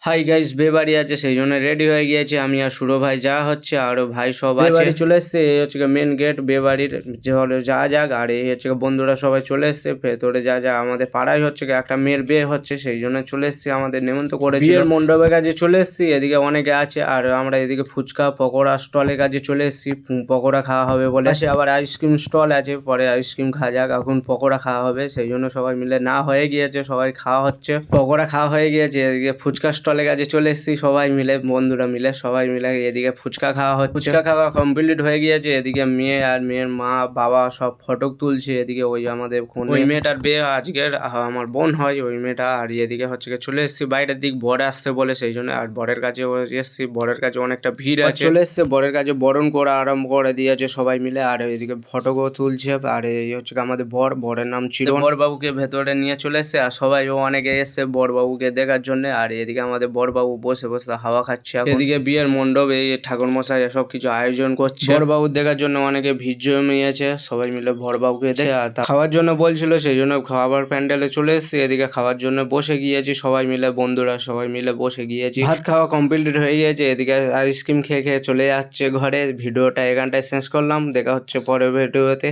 Hi guys, বিয়ে বাড়ি আছে সেই জন্য রেডি হয়ে গিয়েছে আমি আর সুরো ভাই। যা হচ্ছে আরো ভাই সব আছে, বাড়ি চলে এসছে। এই হচ্ছে মেন গেট বিয়ে বাড়ির। চলো যা যাক। আর এই হচ্ছে বন্ধুরা সবাই চলে এসছে ভেতরে। যা যা আমাদের পাড়ায় হচ্ছে একটা মেয়ের বিয়ে হচ্ছে সেই জন্য চলে এসছি। আমাদের নেমন্তন্ন করে বিয়ের মণ্ডপের কাছে চলে এসছি। এদিকে অনেকে আছে আর আমরা এদিকে ফুচকা পকোড়া স্টলের কাছে চলে এসছি। পকোড়া খাওয়া হবে বলে আসে, আবার আইসক্রিম স্টল আছে, পরে আইসক্রিম খাওয়া যাক। এখন পকোড়া খাওয়া হবে সেই জন্য সবাই মিলে না হয়ে গিয়েছে, সবাই খাওয়া হচ্ছে। পকোড়া খাওয়া হয়ে গিয়েছে, এদিকে ফুচকা স্টলের কাছে চলে এসেছি সবাই মিলে, বন্ধুরা মিলে সবাই মিলে। এদিকে ফুচকা খাওয়া হচ্ছে, ফুচকা খাওয়া কমপ্লিট হয়ে গিয়েছে। এদিকে মেয়ে আর মেয়ের মা বাবা সব ফটো তুলছে। এদিকে ওই আমাদের ওই মেয়েটার বিয়ে আজকের, আমার বোন হয় ওই মেয়েটা। আর এদিকে হচ্ছে চলে এসেছি বাইরের দিক, বর আসছে বলে সেই জন্য। আর বরের কাছে এসেছি, বরের কাছে অনেকটা ভিড় আছে। চলে এসছে বরের কাছে, বরণ করা আরম্ভ করে দিয়েছে সবাই মিলে। আর এদিকে ফটো তুলছে। আর এই হচ্ছে আমাদের বরের নাম ছিল। বরবাবুকে ভেতরে নিয়ে চলে এসছে আর সবাই অনেকে এসছে বরবাবুকে দেখার জন্য। আর এদিকে আমাদের বরবাবু বসে বসে হাওয়া খাচ্ছে। এদিকে বিয়ের মণ্ডপ, এই ঠাকুর মশাই সব কিছু আয়োজন করছে বরবাবু দেখার জন্য। অনেকে ভিড় জমিয়েছে সবাই মিলে বরবাবুকে দেখে। আর খাওয়ার জন্য বলছিল সেই জন্য খাবার প্যান্ডেলে চলে এসেছি। এদিকে খাওয়ার জন্য বসে গিয়েছি সবাই মিলে, বন্ধুরা সবাই মিলে বসে গিয়েছি। ভাত খাওয়া কমপ্লিট হয়ে গিয়েছে। এদিকে আইসক্রিম খেয়ে খেয়ে চলে যাচ্ছে ঘরে। ভিডিওটা এখানটায় শেষ করলাম, দেখা হচ্ছে পরের ভিডিওতে।